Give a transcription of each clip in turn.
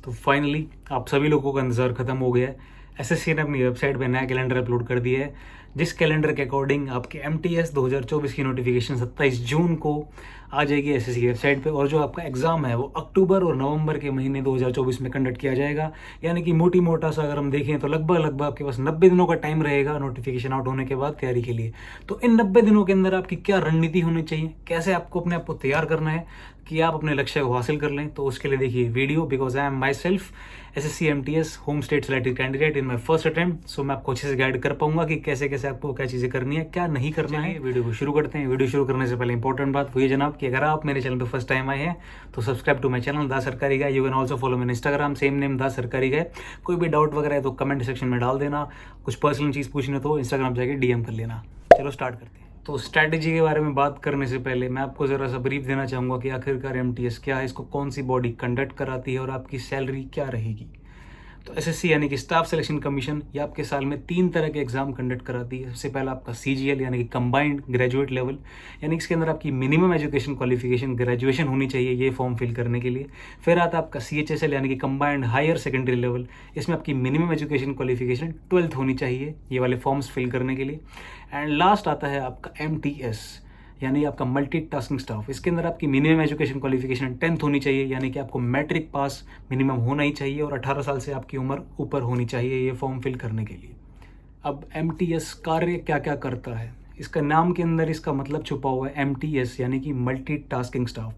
तो फाइनली आप सभी लोगों का इंतज़ार ख़त्म हो गया है। एसएससी ने अपनी वेबसाइट पे नया कैलेंडर अपलोड कर दिया है, जिस कैलेंडर के अकॉर्डिंग आपके एमटीएस 2024 की नोटिफिकेशन 27 जून को आ जाएगी एसएससी की वेबसाइट पे। और जो आपका एग्ज़ाम है वो अक्टूबर और नवंबर के महीने 2024 में कंडक्ट किया जाएगा। यानी कि मोटी मोटा सा अगर हम देखें तो लगभग आपके पास 90 दिनों का टाइम रहेगा नोटिफिकेशन आउट होने के बाद तैयारी के लिए। तो इन 90 दिनों के अंदर आपकी क्या रणनीति होनी चाहिए, कैसे आपको अपने आप को तैयार करना है कि आप अपने लक्ष्य को हासिल कर लें, तो उसके लिए देखिए video. Because I am myself SSC MTS home state selected candidate in my first attempt. So मैं आपको अच्छे से गाइड कर पाऊंगा कि कैसे कैसे आपको क्या चीज़ें करनी है, क्या नहीं करना है। वीडियो को शुरू करते हैं। वीडियो शुरू करने से पहले इंपॉर्टेंट बात वो ये जनाब कि अगर आप मेरे चैनल पर फर्स्ट टाइम आए हैं तो subscribe to my channel the Sarkari guy. You can also follow main Instagram, same name the Sarkari गाय। कोई भी डाउट वगैरह है तो कमेंट सेक्शन में डाल देना। कुछ पर्सनल चीज़ पूछनी तो इंस्टाग्राम जाके डीएम कर लेना। चलो स्टार्ट करते हैं। तो स्ट्रैटेजी के बारे में बात करने से पहले मैं आपको ज़रा सा ब्रीफ देना चाहूँगा कि आखिरकार एमटीएस क्या है, इसको कौन सी बॉडी कंडक्ट कराती है और आपकी सैलरी क्या रहेगी। तो एसएससी यानी कि स्टाफ सिलेक्शन कमीशन ये आपके साल में 3 तरह के एग्जाम कंडक्ट कराती है। सबसे पहला आपका सीजीएल यानी कि कंबाइंड ग्रेजुएट लेवल, यानी कि इसके अंदर आपकी मिनिमम एजुकेशन क्वालिफिकेशन ग्रेजुएशन होनी चाहिए ये फॉर्म फिल करने के लिए। फिर आता है आपका सीएचएसएल यानी कि कंबाइंड हायर सेकेंडरी लेवल, इसमें आपकी मिनिमम एजुकेशन क्वालिफिकेशन 12th होनी चाहिए ये वाले फॉर्म्स फिल करने के लिए। एंड लास्ट आता है आपका एमटीएस यानी आपका मल्टीटास्किंग स्टाफ। इसके अंदर आपकी मिनिमम एजुकेशन क्वालिफिकेशन 10th होनी चाहिए, यानी कि आपको मैट्रिक पास मिनिमम होना ही चाहिए और 18 साल से आपकी उम्र ऊपर होनी चाहिए ये फॉर्म फिल करने के लिए। अब एमटीएस कार्य क्या क्या करता है, इसका नाम के अंदर इसका मतलब छुपा हुआ है एमटीएस यानी कि मल्टीटास्किंग स्टाफ।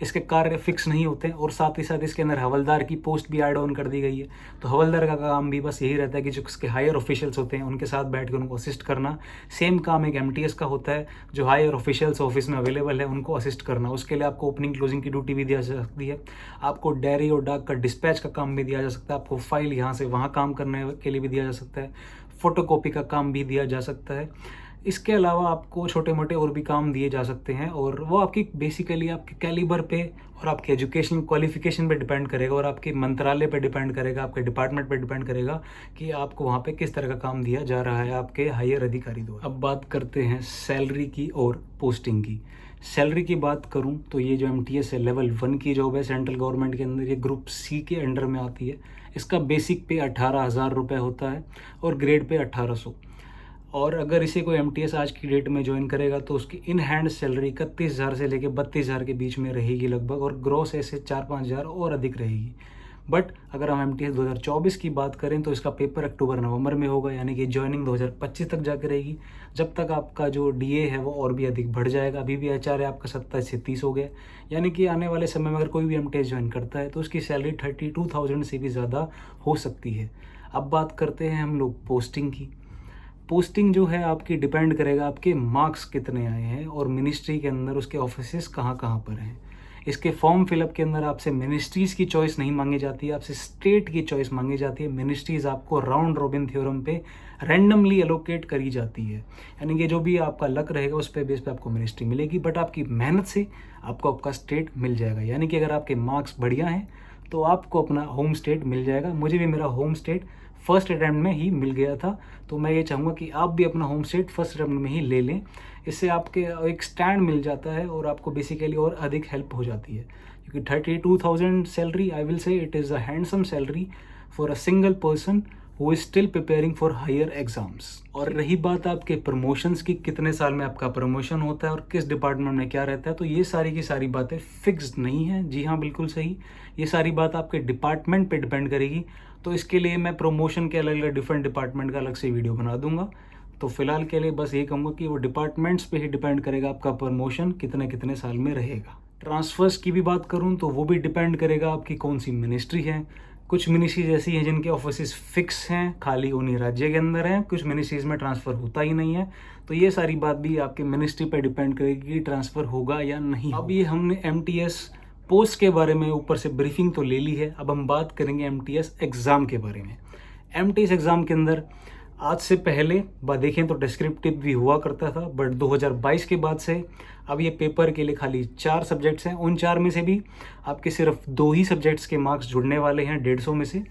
इसके कार्य फिक्स नहीं होते और साथ ही साथ इसके अंदर हवलदार की पोस्ट भी ऐड ऑन कर दी गई है। तो हवलदार का काम भी बस यही रहता है कि जो उसके हायर ऑफिशियल्स होते हैं उनके साथ बैठ कर उनको असिस्ट करना। सेम काम एक एमटीएस का होता है, जो हायर ऑफिशियल्स ऑफिस में अवेलेबल है उनको असिस्ट करना। उसके लिए आपको ओपनिंग क्लोजिंग की ड्यूटी भी दी जा सकती है, आपको डायरी और डाक का डिस्पैच का काम भी दिया जा सकता है, आपको फाइल यहाँ से वहाँ काम करने के लिए भी दिया जा सकता है, फोटोकॉपी का काम भी दिया जा सकता है। इसके अलावा आपको छोटे मोटे और भी काम दिए जा सकते हैं और वो आपकी बेसिकली आपके कैलिबर पे और आपके एजुकेशनल क्वालिफिकेशन पे डिपेंड करेगा और आपके मंत्रालय पे डिपेंड करेगा, आपके डिपार्टमेंट पे डिपेंड करेगा कि आपको वहाँ पे किस तरह का काम दिया जा रहा है आपके हायर अधिकारी द्वारा। अब बात करते हैं सैलरी की और पोस्टिंग की। सैलरी की बात करूँ तो ये जो एमटीएस है लेवल 1 की जॉब है सेंट्रल गवर्नमेंट के अंदर, ये ग्रुप सी के अंडर में आती है। इसका बेसिक पे 18,000 रुपये होता है और ग्रेड पे 1800। और अगर इसे कोई एमटीएस आज की डेट में ज्वाइन करेगा तो उसकी इन हैंड सैलरी 31,000 से लेकर 32,000 के बीच में रहेगी लगभग, और ग्रॉस ऐसे 4-5 हज़ार और अधिक रहेगी। बट अगर हम एमटीएस 2024 की बात करें तो इसका पेपर अक्टूबर नवंबर में होगा, यानी कि ज्वाइनिंग 2025 तक जाकर रहेगी। जब तक आपका जो डीए है वो और भी अधिक बढ़ जाएगा। अभी भी एचआर है आपका 27 से 30 हो गया, यानी कि आने वाले समय में अगर कोई भी एमटीएस ज्वाइन करता है तो उसकी सैलरी 32,000 से भी ज़्यादा हो सकती है। अब बात करते हैं हम लोग पोस्टिंग की। पोस्टिंग जो है आपकी डिपेंड करेगा आपके मार्क्स कितने आए हैं और मिनिस्ट्री के अंदर उसके ऑफिसेस कहाँ कहाँ पर हैं। इसके फॉर्म फिलअप के अंदर आपसे मिनिस्ट्रीज़ की चॉइस नहीं मांगी जाती है, आपसे स्टेट की चॉइस मांगी जाती है। मिनिस्ट्रीज़ आपको राउंड रॉबिन थ्योरम पे रैंडमली एलोकेट करी जाती है, यानी कि जो भी आपका लक रहेगा उस पे बेस पे आपको मिनिस्ट्री मिलेगी, बट आपकी मेहनत से आपको आपका स्टेट मिल जाएगा। यानी कि अगर आपके मार्क्स बढ़िया हैं तो आपको अपना होम स्टेट मिल जाएगा। मुझे भी मेरा होम स्टेट फर्स्ट अटैम्प्ट में ही मिल गया था, तो मैं ये चाहूँगा कि आप भी अपना होम स्टेट फर्स्ट अटैम्प्ट में ही ले लें। इससे आपके एक स्टैंड मिल जाता है और आपको बेसिकली और अधिक हेल्प हो जाती है, क्योंकि 32,000 salary I will say it is a handsome salary for a single person who is still preparing for higher exams. और रही बात आपके प्रमोशंस की, कितने साल में आपका प्रमोशन होता है और किस डिपार्टमेंट में क्या रहता है, तो ये सारी की सारी बातें फिक्स्ड नहीं हैं। जी हाँ, बिल्कुल सही, ये सारी बात आपके डिपार्टमेंट पे डिपेंड करेगी। तो इसके लिए मैं प्रमोशन के अलग अलग डिफरेंट डिपार्टमेंट का अलग से वीडियो बना दूंगा। तो फिलहाल के लिए बस ये कहूँगा कि वो डिपार्टमेंट्स पे ही डिपेंड करेगा आपका प्रमोशन कितने कितने साल में रहेगा। ट्रांसफ़र्स की भी बात करूँ तो वो भी डिपेंड करेगा आपकी कौन सी मिनिस्ट्री है। कुछ मिनिस्ट्रीज ऐसी हैं जिनके ऑफिस फिक्स हैं, खाली उन्हीं राज्य के अंदर हैं, कुछ मिनिस्ट्रीज में ट्रांसफ़र होता ही नहीं है। तो ये सारी बात भी आपके मिनिस्ट्री पर डिपेंड करेगी कि ट्रांसफ़र होगा या नहीं। अब ये हमने एमटीएस पोस्ट के बारे में ऊपर से ब्रीफिंग तो ले ली है, अब हम बात करेंगे एमटीएस एग्ज़ाम के बारे में। एमटीएस एग्ज़ाम के अंदर आज से पहले देखें तो डिस्क्रिप्टिव भी हुआ करता था, बट 2022 के बाद से अब ये पेपर के लिए खाली 4 सब्जेक्ट्स हैं। उन 4 में से भी आपके सिर्फ 2 ही सब्जेक्ट्स के मार्क्स जुड़ने वाले हैं 150 में से,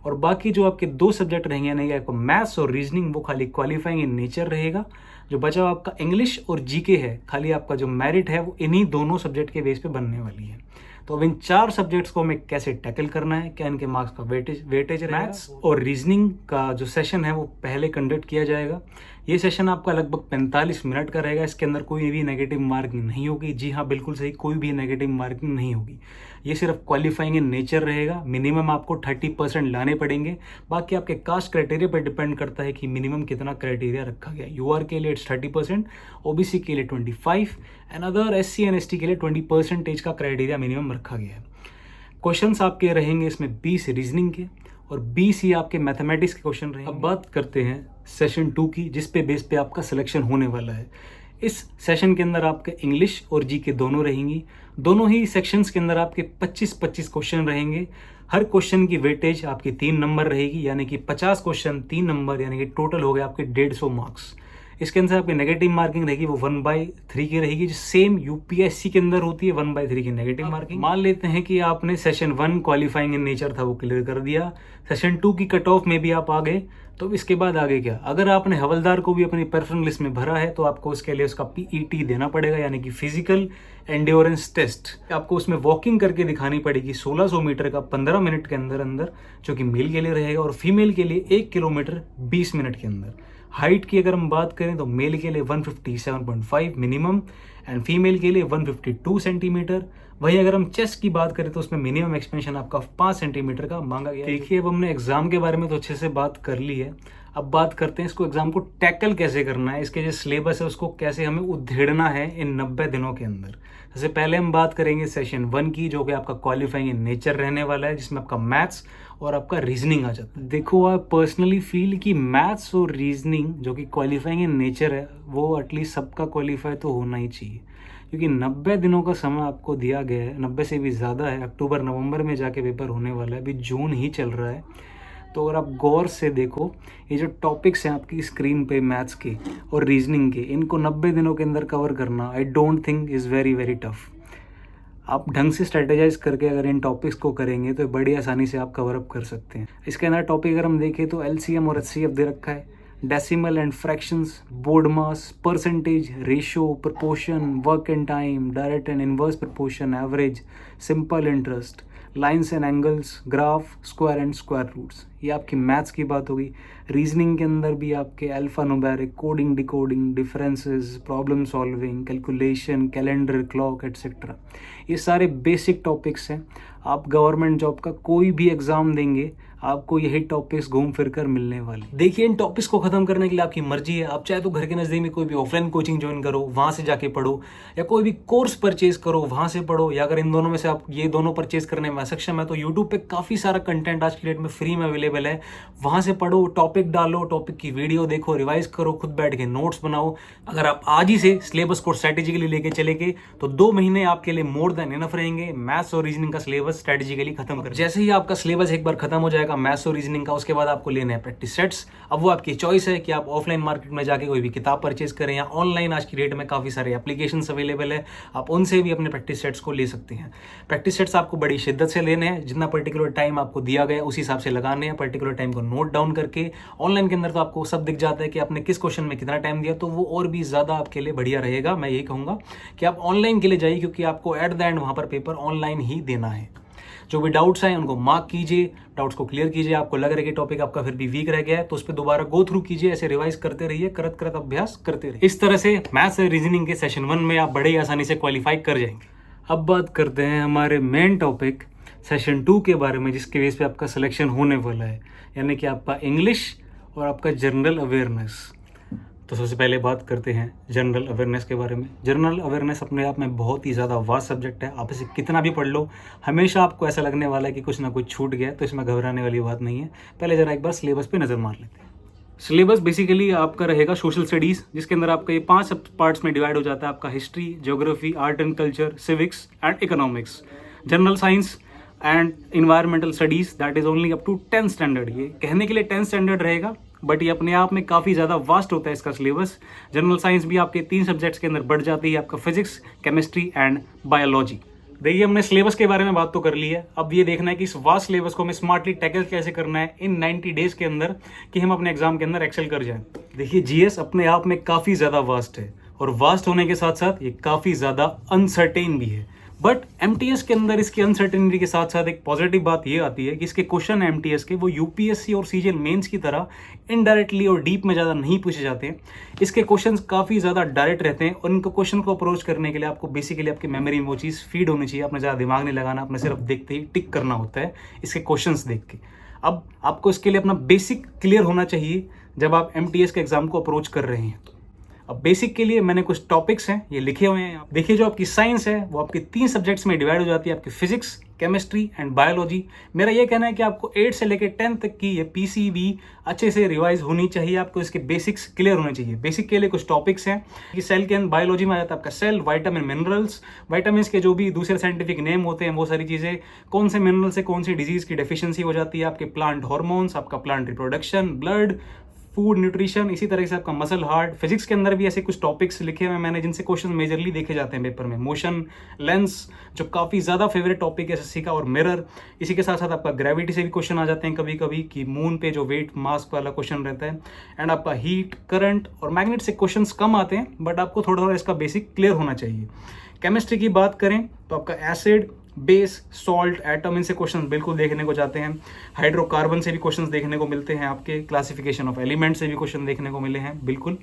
और बाकी जो आपके 2 सब्जेक्ट रहेंगे यानी कि आपको मैथ्स और रीजनिंग वो खाली क्वालिफाइंग इन नेचर रहेगा। जो बचा हुआ आपका इंग्लिश और जीके है, खाली आपका जो मेरिट है वो इन्हीं दोनों सब्जेक्ट के बेस पे बनने वाली है। तो अब इन 4 सब्जेक्ट्स को हमें कैसे टैकल करना है, क्या इनके मार्क्स का वेटेज मैथ्स और रीजनिंग का जो सेशन है वो पहले कंडक्ट किया जाएगा। ये सेशन आपका लगभग 45 मिनट का रहेगा। इसके अंदर कोई भी नेगेटिव मार्किंग नहीं होगी। जी हाँ, बिल्कुल सही, कोई भी नेगेटिव मार्किंग नहीं होगी। ये सिर्फ क्वालिफाइंग इन नेचर रहेगा। मिनिमम आपको 30% लाने पड़ेंगे। बाकी आपके कास्ट क्राइटेरिया पर डिपेंड करता है कि मिनिमम कितना क्राइटेरिया रखा गया। यूआर के लिए 30%, ओबीसी के लिए 25 and other SC and ST के लिए 20% का क्राइटेरिया मिनिमम रखा गया है। क्वेश्चंस आपके रहेंगे इसमें 20 रीजनिंग के और 20 ही आपके मैथमेटिक्स के क्वेश्चन रहेंगे। अब बात करते हैं सेशन 2 की, जिस पे बेस पे आपका सिलेक्शन होने वाला है। इस सेशन के अंदर आपके इंग्लिश और जीके दोनों रहेंगी। दोनों ही सेक्शंस के अंदर आपके 25-25 क्वेश्चन रहेंगे। हर क्वेश्चन की वेटेज आपकी 3 नंबर रहेगी, यानी कि 50 क्वेश्चन 3 नंबर, यानी कि टोटल हो गए आपके 150 मार्क्स। इसके अंदर आपकी नेगेटिव मार्किंग रहेगी वो 1/3 की रहेगी, जो सेम यूपीएससी के अंदर होती है 1/3 की नेगेटिव मार्किंग। मान लेते हैं कि आपने सेशन 1 क्वालिफाइंग इन नेचर था वो क्लियर कर दिया, सेशन 2 की कट ऑफ में भी आप आ गए, तो इसके बाद आगे क्या? अगर आपने हवलदार को भी अपनी प्रेफरेंस लिस्ट में भरा है तो आपको उसके लिए उसका पीईटी देना पड़ेगा, यानी कि फिजिकल एंड्योरेंस टेस्ट। आपको उसमें वॉकिंग करके दिखानी पड़ेगी 1600 मीटर का 15 मिनट के अंदर अंदर, जो कि मेल के लिए रहेगा, और फीमेल के लिए 1 किलोमीटर 20 मिनट के अंदर। हाइट की अगर हम बात करें तो मेल के लिए 157.5 मिनिमम एंड फीमेल के लिए 152 सेंटीमीटर। वहीं अगर हम चेस्ट की बात करें तो उसमें मिनिमम एक्सपेंशन आपका 5 सेंटीमीटर का मांगा गया। देखिए, अब हमने एग्जाम के बारे में तो अच्छे से बात कर ली है। अब बात करते हैं इसको एग्जाम को टैकल कैसे करना है, इसके जो सिलेबस है उसको कैसे हमें उधेड़ना है इन 90 दिनों के अंदर। सबसे पहले हम बात करेंगे सेशन 1 की, जो कि आपका क्वालिफाइंग इन नेचर रहने वाला है, जिसमें आपका मैथ्स और आपका रीजनिंग आ जाता है। देखो, आप पर्सनली फील कि मैथ्स और रीजनिंग जो कि क्वालिफाइंग इन नेचर है वो एटलीस्ट सबका क्वालिफाई तो होना ही चाहिए, क्योंकि 90 दिनों का समय आपको दिया गया है, 90 से भी ज़्यादा है। अक्टूबर नवंबर में जाके पेपर होने वाला है, अभी जून ही चल रहा है। तो अगर आप गौर से देखो, ये जो टॉपिक्स हैं आपकी स्क्रीन पे मैथ्स के और रीजनिंग के, इनको 90 दिनों के अंदर कवर करना I don't think is very very tough. आप ढंग से स्ट्रेटेजाइज करके अगर इन टॉपिक्स को करेंगे तो बड़ी आसानी से आप कवर अप कर सकते हैं। इसके अंदर टॉपिक अगर हम देखें तो एलसीएम और एचसीएफ दे रखा है, decimal and fractions, BODMAS, percentage, ratio, proportion, work and time, direct and inverse proportion, average, simple interest, lines and angles, graph, square and square roots. ये आपकी मैथ्स की बात होगी। रीजनिंग के अंदर भी आपके alpha numeric, coding, decoding, differences, problem solving, calculation, calendar, clock etcetera, ये सारे बेसिक टॉपिक्स हैं। आप गवर्नमेंट जॉब का कोई भी एग्जाम देंगे, आपको यही टॉपिक्स घूम फिर कर मिलने वाले। देखिए, इन टॉपिक्स को खत्म करने के लिए आपकी मर्जी है। आप चाहे तो घर के नज़दीक में कोई भी ऑफलाइन कोचिंग ज्वाइन करो, वहाँ से जाके पढ़ो, या कोई भी कोर्स परचेज करो, वहाँ से पढ़ो, या अगर इन दोनों में से आप ये दोनों परचेज करने में सक्षम है तो यूट्यूब पे काफ़ी सारा कंटेंट आज की डेट में फ्री में अवेलेबल है, वहाँ से पढ़ो, टॉपिक डालो, टॉपिक की वीडियो देखो, रिवाइज करो, खुद बैठ के नोट्स बनाओ। अगर आप आज ही से सिलेबस को स्ट्रेटेजिकली लेके चलेंगे तो 2 महीने आपके लिए मोर देन इनफ रहेंगे मैथ्स और रीजनिंग का सिलेबस स्ट्रेटेजिकली खत्म कर। जैसे ही आपका सिलेबस एक बार खत्म हो जाएगा मैथ्स और रीजनिंग का, उसके बाद आपको लेने हैं प्रैक्टिस सेट्स। अब वो आपकी चॉइस है कि आप ऑफलाइन मार्केट में जाके कोई भी किताब परचेज करें, या ऑनलाइन आज की डेट में काफ़ी सारे एप्लीकेशंस अवेलेबल है, आप उनसे भी अपने प्रैक्टिस सेट्स को ले सकते हैं। प्रैक्टिस सेट्स आपको बड़ी शिद्दत से लेने हैं, जितना पर्टिकुलर टाइम आपको दिया गया उसी हिसाब से लगाने हैं, पर्टिकुलर टाइम को नोट डाउन करके। ऑनलाइन के अंदर तो आपको सब दिख जाता है कि आपने किस क्वेश्चन में कितना टाइम दिया, तो वो और भी ज़्यादा आपके लिए बढ़िया रहेगा। मैं यही कहूँगा कि आप ऑनलाइन के लिए जाइए, क्योंकि आपको एट द एंड वहाँ पर पेपर ऑनलाइन ही देना है। जो भी डाउट्स हैं उनको मार्क कीजिए, डाउट्स को क्लियर कीजिए। आपको लग रहा है कि टॉपिक आपका फिर भी वीक रह गया है तो उस पर दोबारा गो थ्रू कीजिए, ऐसे रिवाइज करते रहिए, करत करत अभ्यास करते रहिए। इस तरह से मैथ्स और रीजनिंग के सेशन 1 में आप बड़े ही आसानी से क्वालिफाई कर जाएंगे। अब बात करते हैं हमारे मेन टॉपिक सेशन 2 के बारे में, जिसके बेस पे आपका सिलेक्शन होने वाला है, यानी कि आपका इंग्लिश और आपका जनरल अवेयरनेस। तो सबसे पहले बात करते हैं जनरल अवेयरनेस के बारे में। जनरल अवेयरनेस अपने आप में बहुत ही ज़्यादा वास्ट सब्जेक्ट है। आप इसे कितना भी पढ़ लो, हमेशा आपको ऐसा लगने वाला है कि कुछ ना कुछ छूट गया, तो इसमें घबराने वाली बात नहीं है। पहले ज़रा एक बार सिलेबस पे नज़र मार लेते हैं। सिलेबस बेसिकली आपका रहेगा सोशल स्टडीज़, जिसके अंदर आपका ये 5 पार्ट्स में डिवाइड हो जाता है। आपका history, geography, art and culture, civics and economics. General science and environmental studies that is only up to 10th standard. ये कहने के लिए 10th स्टैंडर्ड रहेगा, बट ये अपने आप में काफ़ी ज़्यादा वास्ट होता है इसका सिलेबस। जनरल साइंस भी आपके 3 सब्जेक्ट्स के अंदर बढ़ जाती है, आपका फिजिक्स, केमिस्ट्री एंड बायोलॉजी। देखिए, हमने सिलेबस के बारे में बात तो कर ली है, अब ये देखना है कि इस वास्ट सिलेबस को हमें स्मार्टली टैकल कैसे करना है इन 90 डेज के अंदर, कि हम अपने एग्जाम के अंदर एक्सेल कर जाएं। देखिए, जीएस अपने आप में काफ़ी ज़्यादा वास्ट है, और वास्ट होने के साथ साथ ये काफ़ी ज़्यादा अनसर्टेन भी है। बट एमटीएस के अंदर इसकी अनसर्टेनिटी के साथ साथ एक पॉजिटिव बात ये आती है कि इसके क्वेश्चन एमटीएस के वो यूपीएससी और सीजीएल मेंस की तरह इनडायरेक्टली और डीप में ज़्यादा नहीं पूछे जाते हैं। इसके क्वेश्चंस काफ़ी ज़्यादा डायरेक्ट रहते हैं और इनको क्वेश्चन को अप्रोच करने के लिए आपको बेसिकली आपकी मेमोरी में वो चीज़ फीड होनी चाहिए। आपने ज़्यादा दिमाग नहीं लगाना, अपने सिर्फ देखते ही टिक करना होता है इसके क्वेश्चंस देख के। अब आपको इसके लिए अपना बेसिक क्लियर होना चाहिए जब आप एमटीएस के एग्जाम को अप्रोच कर रहे हैं। तो अब बेसिक के लिए मैंने कुछ टॉपिक्स हैं ये लिखे हुए हैं। देखिए, जो आपकी साइंस है वो आपके 3 सब्जेक्ट्स में डिवाइड हो जाती है, आपकी फिजिक्स, केमिस्ट्री एंड बायोलॉजी। मेरा ये कहना है कि आपको 8 से लेकर 10 तक की ये पीसीबी अच्छे से रिवाइज होनी चाहिए। आपको इसके बेसिक्स क्लियर होने चाहिए। बेसिक के लिए कुछ टॉपिक्स हैं कि सेल के अंदर बायोलॉजी में आ जाता है आपका सेल, विटामिन, मिनरल्स, विटामिन के जो भी दूसरे साइंटिफिक नेम होते हैं वो सारी चीज़ें, कौन से मिनरल से कौन सी डिजीज की डेफिशिएंसी हो जाती है, आपके प्लांट हार्मोन्स, आपका plant reproduction, blood, food, nutrition, इसी तरह से आपका मसल हार्ट। फिजिक्स के अंदर भी ऐसे कुछ टॉपिक्स लिखे हुए हैं मैंने जिनसे क्वेश्चन मेजरली देखे जाते हैं पेपर में। मोशन, लेंस जो काफ़ी ज़्यादा फेवरेट टॉपिक है एसएससी का, और मिरर। इसी के साथ साथ आपका ग्रेविटी से भी क्वेश्चन आ जाते हैं कभी कभी कि मून पे जो वेट मास वाला क्वेश्चन रहता है। एंड आपका हीट, करंट और मैग्नेट से क्वेश्चन कम आते हैं, बट आपको थोड़ा थोड़ा इसका बेसिक क्लियर होना चाहिए। केमिस्ट्री की बात करें तो आपका एसिड, बेस, सॉल्ट, एटम, इनसे क्वेश्चंस बिल्कुल देखने को जाते हैं। हाइड्रोकार्बन से भी क्वेश्चंस देखने को मिलते हैं, आपके क्लासिफिकेशन ऑफ एलिमेंट से भी क्वेश्चन देखने को मिले हैं बिल्कुल।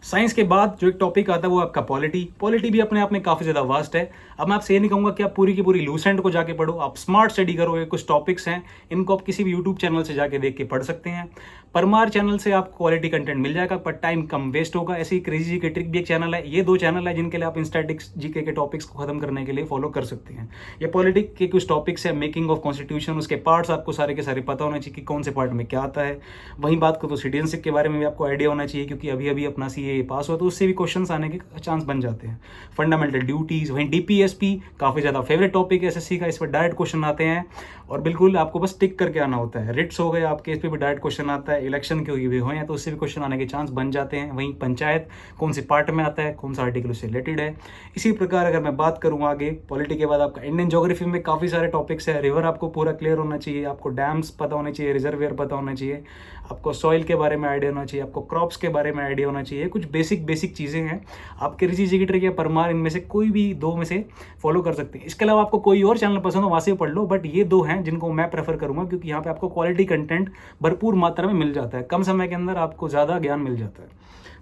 साइंस के बाद जो एक टॉपिक आता है वो आपका पॉलिटी। पॉलिटी भी अपने आप में काफ़ी ज़्यादा वास्ट है। अब मैं आपसे ये नहीं कहूँगा कि आप पूरी की पूरी लूसेंट को जाके पढ़ो, आप स्मार्ट स्टडी करोगे। कुछ टॉपिक्स हैं इनको आप किसी भी यूट्यूब चैनल से जाके देख के पढ़ सकते हैं। परमार चैनल से आपको क्वालिटी कंटेंट मिल जाएगा, पर टाइम कम वेस्ट होगा। ऐसे ही क्रेजी जी के ट्रिक भी एक चैनल है। ये 2 चैनल है जिनके लिए आप इंस्टैटिक्स जीके के टॉपिक्स को खत्म करने के लिए फॉलो कर सकते हैं। ये पॉलिटिक के कुछ टॉपिक्स है, मेकिंग ऑफ कॉन्स्टिट्यूशन, उसके पार्ट्स आपको सारे के सारे पता होना चाहिए कि कौन से पार्ट में क्या आता है। वहीं बात करो तो सिटीजनशिप के बारे में भी आपको आइडिया होना चाहिए, क्योंकि अभी अभी अपना सीए पास हुआ तो उससे भी क्वेश्चंस आने के चांस बन जाते हैं। फंडामेंटल ड्यूटीज, वहीं डीपीएसपी काफ़ी ज़्यादा फेवरेट टॉपिक है एसएससी का। इस पर डायरेक्ट क्वेश्चन आते हैं और बिल्कुल आपको बस टिक करके आना होता है। रिट्स हो गए आपके, इस पर भी डायरेक्ट क्वेश्चन आता है। इलेक्शन के भी हो तो उससे भी क्वेश्चन आने के चांस बन जाते हैं। वहीं पंचायत कौन सी पार्ट में आता है, कौन सा आर्टिकल उससे रिलेटेड है। इसी प्रकार अगर मैं बात करूँ आगे पॉलिटी के बाद आपका इंडियन ज्योग्राफी में काफ़ी सारे टॉपिक्स है। रिवर आपको पूरा क्लियर होना चाहिए, आपको डैम्स पता होने चाहिए, रिजर्वियर पता होना चाहिए, आपको सॉइल के बारे में आइडिया होना चाहिए, आपको क्रॉप्स के बारे में आइडिया होना चाहिए। कुछ बेसिक चीज़ें हैं। आप कृषि जिग्री या परमार इनमें से कोई भी 2 में से फॉलो कर सकते हैं। इसके अलावा आपको कोई और चैनल पसंद हो वहाँ से पढ़ लो, बट ये 2 हैं जिनको मैं प्रेफर करूँगा, क्योंकि यहाँ पे आपको क्वालिटी कंटेंट भरपूर मात्रा में मिल जाता है। कम समय के अंदर आपको ज़्यादा ज्ञान मिल जाता है।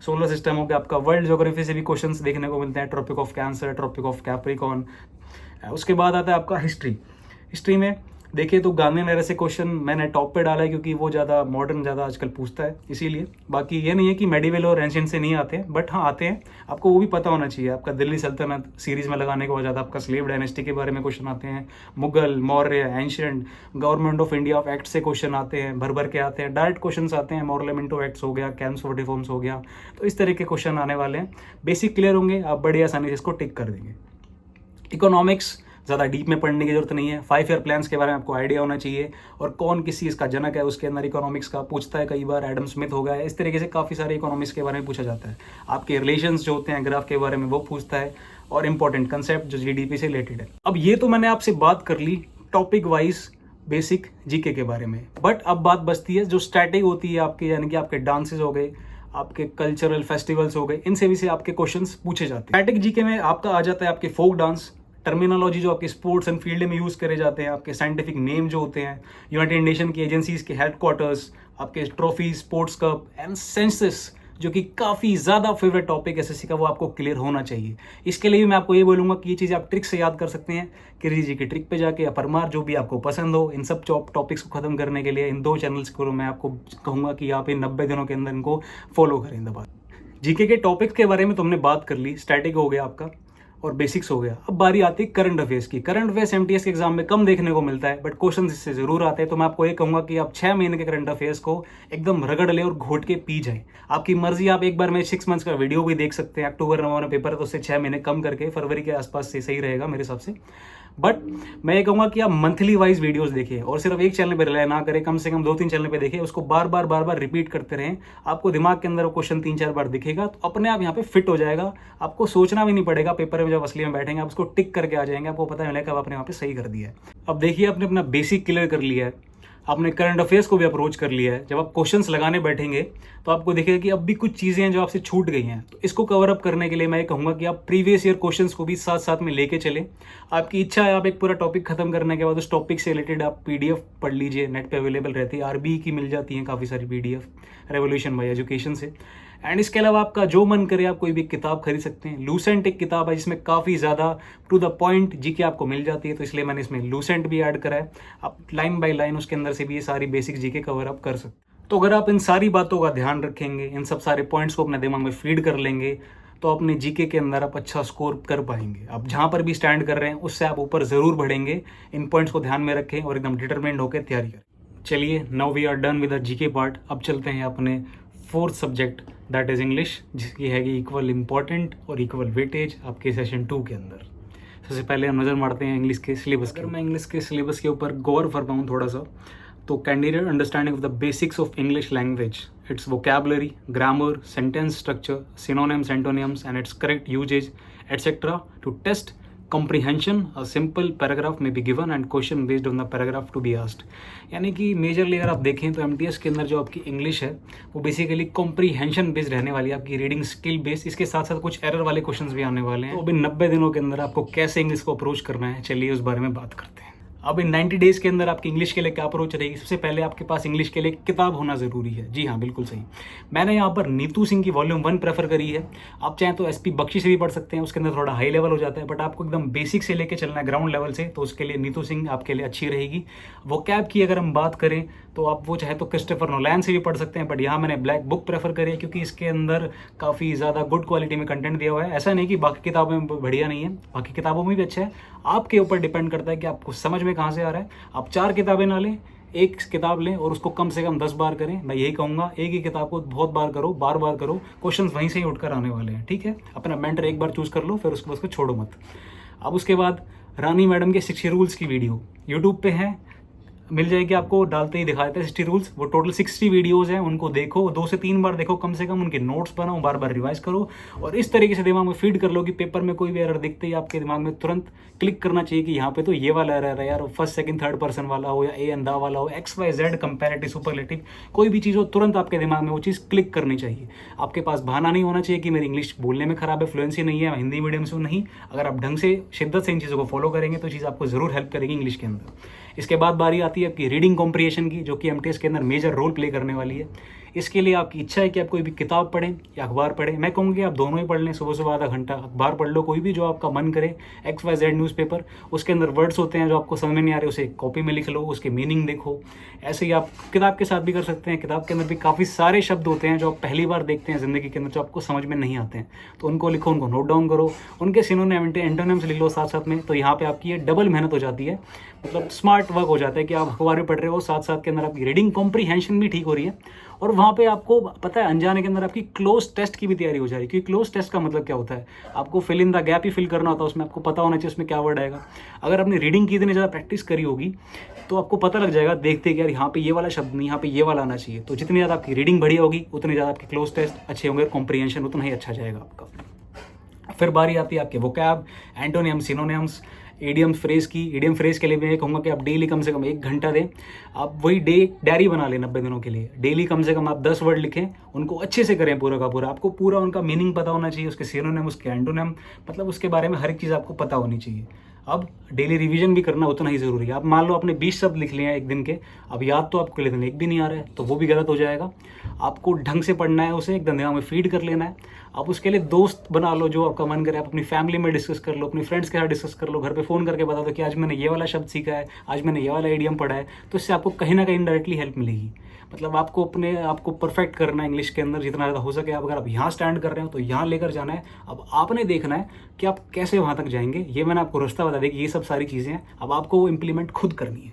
सोलर सिस्टम हो गया, आपका वर्ल्ड ज्योग्राफी से भी क्वेश्चंस देखने को मिलते हैं। Tropic of cancer, tropic of capricorn. उसके बाद आता है आपका हिस्ट्री में देखिए तो गांधीनगर से क्वेश्चन मैंने टॉप पे डाला है, क्योंकि वो ज़्यादा मॉडर्न ज़्यादा आजकल पूछता है इसीलिए। बाकी ये नहीं है कि मेडिवल और एंशिएंट से नहीं आते हैं, बट हाँ आते हैं, आपको वो भी पता होना चाहिए। आपका दिल्ली सल्तनत सीरीज़ में लगाने के बाद आपका स्लेव डायनेस्टी के बारे में क्वेश्चन आते हैं। Mughal, Maurya, ancient, government of India of act से क्वेश्चन आते हैं, भर के आते हैं। डायरेक्ट क्वेश्चन आते हैं, मॉरलेमेंटो एक्ट्स हो गया, कैम्प्स फॉर रिफॉर्म्स हो गया। तो इस तरह के क्वेश्चन आने वाले हैं। बेसिक क्लियर होंगे, आप बड़ी आसानी से इसको टिक कर देंगे। इकोनॉमिक्स ज़्यादा डीप में पढ़ने की जरूरत नहीं है। 5 ईयर प्लान्स के बारे में आपको आइडिया होना चाहिए, और कौन किसी इसका जनक है उसके अंदर इकोनॉमिक्स का पूछता है कई बार। एडम स्मिथ हो गया, इस तरीके से काफ़ी सारे इकोनॉमिक्स के बारे में पूछा जाता है। आपके रिलेशंस जो होते हैं ग्राफ के बारे में वो पूछता है, और इंपॉर्टेंट कंसेप्ट जो जीडीपी से रिलेटेड है। अब ये तो मैंने आपसे बात कर ली टॉपिक वाइज बेसिक जीके के बारे में, बट अब बात बचती है जो स्टैटिक होती है आपके, यानी कि आपके डांसेस हो गए, आपके कल्चरल फेस्टिवल्स हो गए, इनसे भी से आपके क्वेश्चंस पूछे जाते हैं। स्टैटिक जीके में आपका आ जाता है आपके फोक डांस, टर्मिनोलॉजी जो आपके स्पोर्ट्स एंड फील्ड में यूज़ करे जाते हैं, आपके साइंटिफिक नेम जो होते हैं, यूनाइटेड नेशन की एजेंसीज के हेडक्वार्टर्स, आपके trophy, sports cup and census, जो कि काफ़ी ज़्यादा फेवरेट टॉपिक एसएससी का, वो आपको क्लियर होना चाहिए। इसके लिए भी मैं आपको ये बोलूँगा कि ये चीज़ आप ट्रिक से याद कर सकते हैं, किसी जी की ट्रिक पे जाके, या परमार जो भी आपको पसंद हो। इन सब टॉपिक्स को खत्म करने के लिए इन 2 चैनल्स को मैं आपको कहूँगा कि आप इन 90 दिनों के अंदर इनको फॉलो करें। दबा जीके के टॉपिक्स के बारे में तो हमने बात कर ली, स्टैटिक हो गया आपका और बेसिक्स हो गया। अब बारी आती है करंट अफेयर्स की। करंट अफेयर्स एमटीएस के एग्जाम में कम देखने को मिलता है, बट क्वेश्चन इससे जरूर आते हैं। तो मैं आपको ये कहूंगा कि आप 6 महीने के करंट अफेयर्स को एकदम रगड़ ले और घोट के पी जाए। आपकी मर्जी, आप एक बार में 6 मंथ्स का वीडियो भी देख सकते हैं। अक्टूबर नवंबर पेपर है तो उससे 6 महीने कम करके फरवरी के आसपास से सही रहेगा मेरे हिसाब से। बट मैं ये कहूँगा कि आप मंथली वाइज वीडियोस देखिए, और सिर्फ एक चैनल पे रिलाय ना करें, कम से कम 2-3 चैनल पे देखिए, उसको बार बार रिपीट करते रहें। आपको दिमाग के अंदर वो क्वेश्चन 3-4 बार दिखेगा तो अपने आप यहाँ पे फिट हो जाएगा। आपको सोचना भी नहीं पड़ेगा, पेपर में जब असली में बैठेंगे आप उसको टिक करके आ जाएंगे, आपको पता चलेगा कब आपने वहाँ पे सही कर दिया है। अब देखिए आपने अपना बेसिक क्लियर कर लिया है, आपने करंट अफेयर्स को भी अप्रोच कर लिया है, जब आप क्वेश्चंस लगाने बैठेंगे तो आपको दिखेगा कि अब भी कुछ चीज़ें हैं जो आपसे छूट गई हैं। तो इसको कवर अप करने के लिए मैं ये कहूँगा कि आप प्रीवियस ईयर क्वेश्चंस को भी साथ साथ में लेके चलें। आपकी इच्छा है आप एक पूरा टॉपिक खत्म करने के बाद उस टॉपिक से रिलेटेड आप PDF पढ़ लीजिए, नेट पे अवेलेबल रहती है, RBE की मिल जाती हैं काफ़ी सारी PDF, रेवोल्यूशन बाय एजुकेशन से। एंड इसके अलावा आपका जो मन करे आप कोई भी किताब खरीद सकते हैं। लूसेंट एक किताब है जिसमें काफ़ी ज़्यादा टू द पॉइंट जीके आपको मिल जाती है, तो इसलिए मैंने इसमें लूसेंट भी ऐड करा है। आप लाइन बाय लाइन उसके अंदर से भी ये सारी बेसिक जीके कवर अप कर सकते हैं। तो अगर आप इन सारी बातों का ध्यान रखेंगे, इन सब सारे पॉइंट्स को अपने दिमाग में फीड कर लेंगे, तो अपने जीके के अंदर आप अच्छा स्कोर कर पाएंगे। आप जहाँ पर भी स्टैंड कर रहे हैं उससे आप ऊपर ज़रूर बढ़ेंगे। इन पॉइंट्स को ध्यान में रखें और एकदम डिटरमिन्ड होकर तैयारी करें। चलिए, now we are done with the GK part. अब चलते हैं अपने fourth subject, that is English, जिसकी है इक्वल इम्पॉर्टेंट और इक्वल वेटेज आपके सेशन 2 के अंदर। सबसे पहले हम नज़र मारते हैं इंग्लिश के सिलेबस के। अगर मैं इंग्लिश के सिलेबस के ऊपर गौर फरमाऊँ थोड़ा सा, तो candidate understanding of the basics of English language, its vocabulary, grammar, sentence structure, synonyms, antonyms and its correct usage etcetera to test comprehension. A simple paragraph may be given and question based on the paragraph to be asked. यानी कि majorly अगर आप देखें तो MTS के अंदर जो आपकी इंग्लिश है वो बेसिकली कॉम्प्रीहेंशन बेस्ड रहने वाली है, आपकी रीडिंग स्किल बेस्ड। इसके साथ साथ कुछ एरर वाले क्वेश्चंस भी आने वाले हैं। तो अभी 90 दिनों के अंदर आपको कैसे इंग्लिश को अप्रोच करना है, चलिए उस बारे में बात करते हैं। अब इन 90 डेज़ के अंदर आपकी इंग्लिश के लिए क्या अप्रोच रहेगी? सबसे पहले आपके पास इंग्लिश के लिए किताब होना ज़रूरी है। जी हाँ, बिल्कुल सही। मैंने यहाँ पर नीतू सिंह की वॉल्यूम 1 प्रेफर करी है। आप चाहें तो SP बख्शी से भी पढ़ सकते हैं, उसके अंदर थोड़ा हाई लेवल हो जाता है, बट आपको एकदम बेसिक से लेके चलना है, ग्राउंड लेवल से, तो उसके लिए नीतू सिंह आपके लिए अच्छी रहेगी। वो कैब की अगर हम बात करें तो आप वो चाहे तो क्रिस्टोफर नोलैन से भी पढ़ सकते हैं, बट यहाँ मैंने ब्लैक बुक प्रेफर करी है क्योंकि इसके अंदर काफ़ी ज़्यादा गुड क्वालिटी में कंटेंट दिया हुआ है। ऐसा नहीं कि बाकी किताबों में बढ़िया नहीं है, बाकी किताबों में भी अच्छा है। आपके ऊपर डिपेंड करता है कि आपको समझ में कहाँ से आ रहा है। आप 4 किताबें ना लें, एक किताब लें और उसको कम से कम 10 बार करें। मैं यही कहूँगा, एक ही किताब को बहुत बार करो, बार बार करो, क्वेश्चंस वहीं से ही उठकर आने वाले हैं। ठीक है, अपना मेंटर एक बार चूज़ कर लो, फिर उसको छोड़ो मत। अब उसके बाद रानी मैडम के 60 रूल्स की वीडियो यूट्यूब पे है, मिल जाएगी आपको, डालते ही दिखा देते हैं 60 रूल्स। वो टोटल 60 वीडियोज़ हैं, उनको देखो, 2 से 3 बार देखो कम से कम, उनके नोट्स बनाओ, बार बार रिवाइज करो और इस तरीके से दिमाग में फीड कर लो कि पेपर में कोई भी एरर दिखते ही आपके दिमाग में तुरंत क्लिक करना चाहिए कि यहाँ पे तो ये वाला एरर है यार, फर्स्ट सेकंड थर्ड पर्सन वाला हो या ए एंड दा वाला हो, XYZ कंपैरेटिव सुपरलेटिव, कोई भी चीज़ हो, तुरंत आपके दिमाग में वो चीज़ क्लिक करनी चाहिए। आपके पास बहाना नहीं होना चाहिए कि मेरी इंग्लिश बोलने में खराब है, फ्लुएंसी नहीं है, मैं हिंदी मीडियम से हूँ, नहीं। अगर आप ढंग से शिद्दत से इन चीज़ों को फॉलो करेंगे तो चीज़ आपको ज़रूर हेल्प करेगी इंग्लिश के अंदर। इसके बाद बारी आती है आपकी रीडिंग कॉम्प्रिहेंशन की, जो कि MTS के अंदर मेजर रोल प्ले करने वाली है। इसके लिए आपकी इच्छा है कि आप कोई भी किताब पढ़ें या अखबार पढ़ें। मैं कहूँगी आप दोनों ही पढ़ लें, सुबह सुबह आधा घंटा अखबार पढ़ लो, कोई भी जो आपका मन करे, XYZ न्यूज़पेपर, उसके अंदर वर्ड्स होते हैं जो आपको समझ में नहीं आ रहे, उसे कॉपी में लिख लो, उसके मीनिंग देखो। ऐसे ही आप किताब के साथ भी कर सकते हैं। किताब के अंदर भी काफ़ी सारे शब्द होते हैं जो आप पहली बार देखते हैं ज़िंदगी के अंदर, जो आपको समझ में नहीं आते हैं, तो उनको लिखो, उनको नोट डाउन करो, उनके सिनोनिम एंटोनिम्स लिख लो साथ साथ में। तो यहाँ पर आपकी ये डबल मेहनत हो जाती है, मतलब स्मार्ट वर्क हो जाता है कि आप अखबार में पढ़ रहे हो, साथ साथ के अंदर आपकी रीडिंग कॉम्प्रीहेंशन भी ठीक हो रही है। और वहाँ पे आपको पता है, अनजाने के अंदर आपकी क्लोज टेस्ट की भी तैयारी हो जा रही है। क्योंकि क्लोज टेस्ट का मतलब क्या होता है, आपको फिल इन द गैप ही फिल करना होता है, उसमें आपको पता होना चाहिए उसमें क्या वर्ड आएगा। अगर आपने रीडिंग की इतनी ज़्यादा प्रैक्टिस करी होगी तो आपको पता लग जाएगा देखते कि यार यहाँ पे ये वाला शब्द नहीं, यहाँ पे ये वाला आना चाहिए। तो जितनी ज़्यादा आपकी रीडिंग बढ़िया होगी उतनी ज़्यादा आपके क्लोज टेस्ट अच्छे होंगे, कॉम्प्रीहेंशन उतना ही अच्छा जाएगा आपका। फिर बारी आती है आपके vocab, antonyms, synonyms, idiom phrase की। ईडियम फ्रेज के लिए मैं ये कहूँगा कि आप डेली कम से कम 1 घंटा दें। आप वही डायरी बना लें 90 दिनों के लिए। डेली कम से कम आप 10 वर्ड लिखें, उनको अच्छे से करें पूरा का पूरा। आपको पूरा उनका मीनिंग पता होना चाहिए, उसके सिनोनिम, उसके एंटोनिम, मतलब उसके बारे में हर एक चीज़ आपको पता होनी चाहिए। अब डेली रिवीजन भी करना उतना ही ज़रूरी है। आप मान लो आपने 20 शब्द लिख लिए हैं एक दिन के, अब याद तो आपको लेकिन एक भी नहीं आ रहा है, तो वो भी गलत हो जाएगा। आपको ढंग से पढ़ना है, उसे एकदम दिमाग में फीड कर लेना है। आप उसके लिए दोस्त बना लो जो आपका मन करे, आप अपनी फैमिली में डिस्कस कर लो, अपनी फ्रेंड्स के साथ डिस्कस कर लो, घर पे फ़ोन करके बता दो कि आज मैंने ये वाला शब्द सीखा है, आज मैंने ये वाला इडियम पढ़ा है। तो इससे आपको कहीं ना कहीं डायरेक्टली हेल्प मिलेगी। मतलब आपको अपने आप को परफेक्ट करना है इंग्लिश के अंदर जितना ज़्यादा हो सके। अगर आप यहाँ स्टैंड कर रहे हो तो यहाँ लेकर जाना है। अब आपने देखना है कि आप कैसे वहाँ तक जाएंगे। ये मैंने आपको रास्ता बता दिया कि ये सब सारी चीज़ें हैं, अब आपको वो इम्प्लीमेंट खुद करनी है।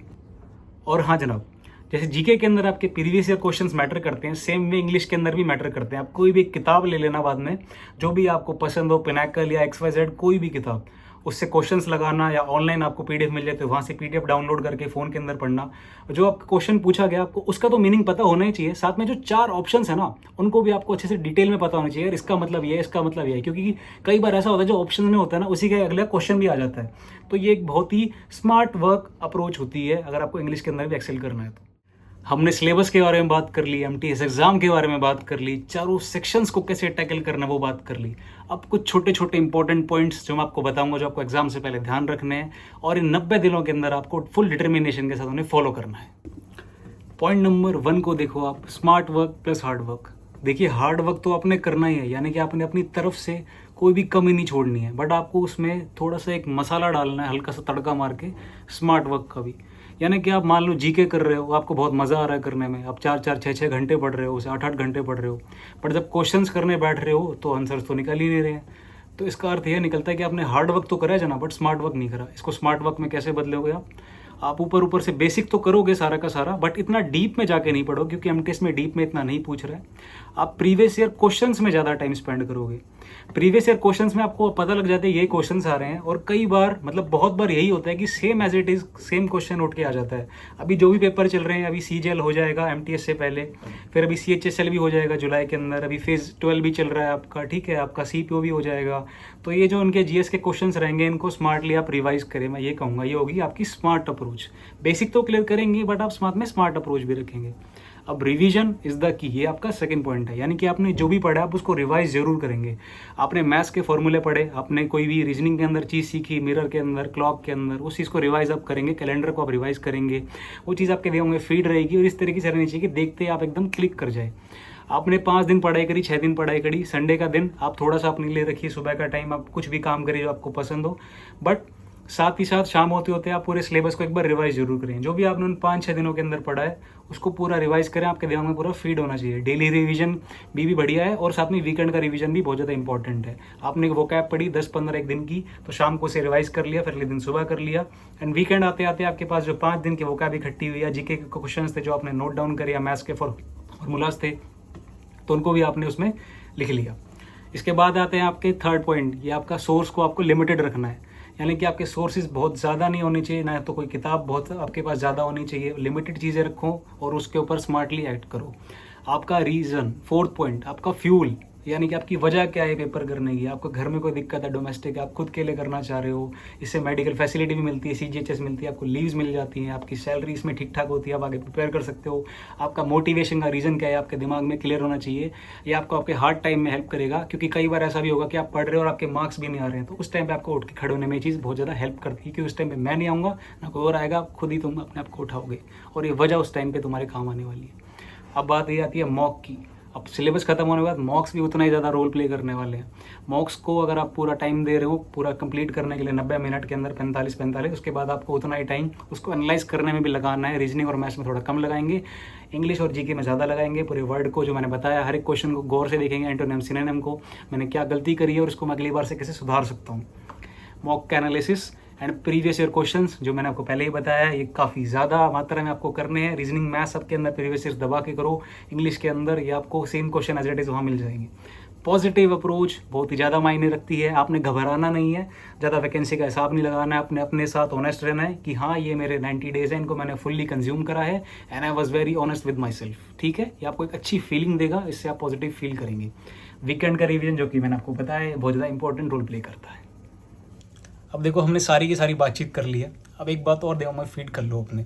और हाँ जनाब, जैसे जीके के अंदर आपके प्रीवियस ईयर क्वेश्चंस मैटर करते हैं, सेम वे इंग्लिश के अंदर भी मैटर करते हैं। आप कोई भी किताब ले लेना बाद में, जो भी आपको पसंद हो, पिनाकल या XYZ कोई भी किताब, उससे क्वेश्चंस लगाना, या ऑनलाइन आपको PDF मिल जाए तो वहाँ से PDF डाउनलोड करके फ़ोन के अंदर पढ़ना। जो आपका क्वेश्चन पूछा गया आपको उसका तो मीनिंग पता होना ही चाहिए। साथ में जो 4 ऑप्शंस है ना, उनको भी आपको अच्छे से डिटेल में पता होना चाहिए, इसका मतलब ये है, इसका मतलब ये है। क्योंकि कई बार ऐसा होता है जो ऑप्शन में होता है ना, उसी का अगला क्वेश्चन भी आ जाता है। तो ये एक बहुत ही स्मार्ट वर्क अप्रोच होती है अगर आपको इंग्लिश के अंदर भी एक्सेल करना है तो। हमने सिलेबस के बारे में बात कर ली, एमटीएस एग्ज़ाम के बारे में बात कर ली, चारों सेक्शंस को कैसे टैकल करना वो बात कर ली। अब कुछ छोटे छोटे इंपॉर्टेंट पॉइंट्स जो मैं आपको बताऊंगा, जो आपको एग्जाम से पहले ध्यान रखने हैं और इन 90 दिनों के अंदर आपको फुल डिटर्मिनेशन के साथ उन्हें फॉलो करना है। पॉइंट नंबर 1 को देखो आप, smart work plus hard work. देखिए हार्ड वर्क तो आपने करना ही है, यानी कि आपने अपनी तरफ से कोई भी कमी नहीं छोड़नी है, बट आपको उसमें थोड़ा सा एक मसाला डालना है, हल्का सा तड़का मार के स्मार्ट वर्क का भी। यानी कि आप मान लो जीके कर रहे हो, आपको बहुत मज़ा आ रहा है करने में, आप 4-4, 6-6 घंटे पढ़ रहे हो, उसे 8-8 घंटे पढ़ रहे हो, बट जब क्वेश्चंस करने बैठ रहे हो तो आंसर्स तो निकल ही नहीं रहे हैं। तो इसका अर्थ यह निकलता है कि आपने हार्ड वर्क तो करा है जना, बट स्मार्ट वर्क नहीं करा। इसको स्मार्ट वर्क में कैसे बदलोगे आप ऊपर ऊपर से बेसिक तो करोगे सारा का सारा, बट इतना डीप में जाके नहीं पढ़ो, क्योंकि एमटीएस में डीप में इतना नहीं पूछ रहा है। आप प्रीवियस ईयर क्वेश्चंस में ज़्यादा टाइम स्पेंड करोगे। प्रीवियस ईयर क्वेश्चंस में आपको पता लग जाता है ये क्वेश्चंस आ रहे हैं, और कई बार मतलब बहुत बार यही होता है कि same as it is same question उठ के आ जाता है। अभी जो भी पेपर चल रहे हैं, अभी सीजीएल हो जाएगा एमटीएस से पहले, फिर अभी सीएचएसएल भी हो जाएगा जुलाई के अंदर, अभी फेज़ 12 भी चल रहा है आपका, ठीक है, आपका सीपीओ भी हो जाएगा। तो ये जो उनके जीएस के क्वेश्चंस रहेंगे, इनको स्मार्टली आप रिवाइज करें, मैं ये कहूँगा ये होगी आपकी स्मार्ट अप्रोच। बेसिक तो क्लियर करेंगे, बट आप साथ में स्मार्ट अप्रोच भी रखेंगे। अब रिवीजन इज़ द की, ये आपका सेकंड पॉइंट है, यानी कि आपने जो भी पढ़ा आप उसको रिवाइज जरूर करेंगे। आपने मैथ्स के फॉर्मूले पढ़े, आपने कोई भी रीजनिंग के अंदर चीज़ सीखी, मिरर के अंदर, क्लॉक के अंदर, उस चीज़ को रिवाइज आप करेंगे, कैलेंडर को आप रिवाइज करेंगे, वो चीज़ आपके दिमाग में फीड रहेगी, और इस तरीके से रहनी चाहिए कि देखते आप एकदम क्लिक कर जाए। आपने 5 दिन पढ़ाई करी, 6 दिन पढ़ाई करी, संडे का दिन आप थोड़ा सा अपने लिए रखिए, सुबह का टाइम आप कुछ भी काम करिए जो आपको पसंद हो, बट साथ ही साथ शाम होते होते आप पूरे सिलेबस को एक बार रिवाइज जरूर करें। जो भी आपने उन 5-6 दिनों के अंदर पढ़ा है उसको पूरा रिवाइज करें, आपके दिमाग में पूरा फीड होना चाहिए। डेली रिवीजन भी बढ़िया है, और साथ में वीकेंड का रिवीजन भी बहुत ज़्यादा इंपॉर्टेंट है। आपने वो कैप पढ़ी 10-15 एक दिन की, तो शाम को उसे रिवाइज कर लिया, फिर अगले दिन सुबह कर लिया, एंड वीकेंड आते आते आपके पास जो 5 दिन की वो कैप इकट्ठी हुई, या जीके के क्वेश्चन थे जो आपने नोट डाउन करे, या मैथ्स के फॉर्मूलाज थे तो उनको भी आपने उसमें लिख लिया। इसके बाद आते हैं आपके थर्ड पॉइंट, ये आपका सोर्स को आपको लिमिटेड रखना है, यानी कि आपके सोर्सेज बहुत ज़्यादा नहीं होने चाहिए, ना तो कोई किताब बहुत आपके पास ज़्यादा होनी चाहिए। लिमिटेड चीज़ें रखो और उसके ऊपर स्मार्टली एक्ट करो। आपका रीज़न, फोर्थ पॉइंट, आपका फ्यूल, यानी कि आपकी वजह क्या है पेपर करने की। आपको घर में कोई दिक्कत है, डोमेस्टिक, आप खुद के लिए करना चाह रहे हो, इससे मेडिकल फैसिलिटी भी मिलती है, सीजीएचएस मिलती है, आपको लीव्स मिल जाती हैं, आपकी सैलरी इसमें ठीक ठाक होती है, आप आगे प्रिपेयर कर सकते हो। आपका मोटिवेशन का रीज़न क्या है, आपके दिमाग में क्लियर होना चाहिए। ये आपको आपके हार्ड टाइम में हेल्प करेगा, क्योंकि कई बार ऐसा भी होगा कि आप पढ़ रहे हो और आपके मार्क्स भी नहीं आ रहे हैं, तो उस टाइम पर आपको उठ के खड़े होने में ये चीज़ बहुत ज़्यादा हेल्प करती है, क्योंकि उस टाइम पर मैं नहीं आऊँगा, ना कोई और आएगा, खुद ही तुम अपने आप को उठाओगे, और ये वजह उस टाइम पर तुम्हारे काम आने वाली है। अब बात ये आती है मॉक की। अब सिलेबस खत्म होने के बाद मॉक्स भी उतना ही ज़्यादा रोल प्ले करने वाले हैं। मॉक्स को अगर आप पूरा टाइम दे रहे हो, पूरा कंप्लीट करने के लिए 90 मिनट के अंदर 45, उसके बाद आपको उतना ही टाइम उसको एनालाइज करने में भी लगाना है। रीजनिंग और मैथ्स में थोड़ा कम लगाएंगे, इंग्लिश और जीके में ज़्यादा लगाएंगे। पूरे वर्ड को जो मैंने बताया, हर एक क्वेश्चन को गौर से देखेंगे, एंटोनिम सिनोनिम को, मैंने क्या गलती करी है और इसको मैं अगली बार से कैसे सुधार सकता हूँ। मॉक का analysis and previous year questions जो मैंने आपको पहले ही बताया, ये काफ़ी ज़्यादा मात्रा में आपको करने हैं। रीजनिंग मैथ्स आपके अंदर प्रीवियस ईयर दबा के करो, इंग्लिश के अंदर ये आपको same question as it is वहाँ मिल जाएंगे। पॉजिटिव अप्रोच बहुत ही ज़्यादा मायने रखती है। आपने घबराना नहीं है, ज़्यादा वैकेंसी का हिसाब नहीं लगाना है, आपने अपने साथ ऑनेस्ट रहना है कि हाँ ये मेरे 90 डेज हैं, इनको मैंने फुल्ली कंज्यूम करा है, and I was very honest with my self. ठीक है, ये आपको एक अच्छी फीलिंग देगा, इससे आप पॉजिटिव फील करेंगे। वीकेंड का रिविजन जो कि मैंने आपको बताया है बहुत ज़्यादा इंपॉर्टेंट रोल प्ले करता है। अब देखो हमने सारी की सारी बातचीत कर ली है, अब एक बात और दिमाग में फीड कर लो अपने।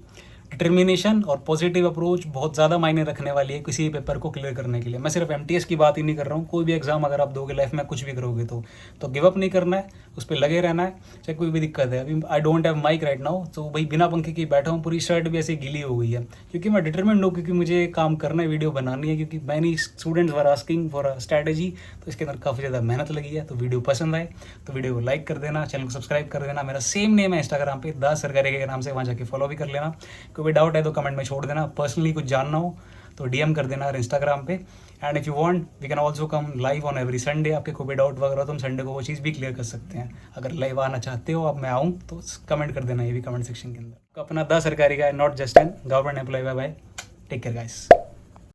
डिटर्मिनेशन और पॉजिटिव अप्रोच बहुत ज़्यादा मायने रखने वाली है किसी भी पेपर को क्लियर करने के लिए। मैं सिर्फ एमटीएस की बात ही नहीं कर रहा हूँ, कोई भी एग्जाम अगर आप दोगे लाइफ में, कुछ भी करोगे तो गिव अप नहीं करना है, उस पर लगे रहना है, चाहे कोई भी दिक्कत है। अभी I don't have mic right now, तो भाई बिना पंखे के बैठा हूँ, पूरी शर्ट भी ऐसे गीली हो गई है, क्योंकि मैं डिटर्मिन्ड हूँ, क्योंकि मुझे काम करना है, वीडियो बनानी है, क्योंकि many students were asking for a strategy, तो इसके अंदर काफ़ी ज़्यादा मेहनत लगी है। तो वीडियो पसंद आए तो वीडियो को लाइक कर देना, चैनल को सब्सक्राइब कर देना। मेरा सेम नेम है इंस्टाग्राम पे, दास सरकारी के नाम से, वहाँ जाके फॉलो भी कर लेना। कोई भी डाउट है तो कमेंट में छोड़ देना, पर्सनली कुछ जानना हो तो डीएम कर देना इंस्टाग्राम पे। And if you want we can also come live on every Sunday. आपके कोई भी डाउट वगैरह तो हम संडे को वो चीज़ भी क्लियर कर सकते हैं। अगर लाइव आना चाहते हो, अब मैं आऊँ तो कमेंट कर देना, ये भी कमेंट सेक्शन के अंदर। अपना द सरकारी का, not just an government employ. Bye bye, take care guys.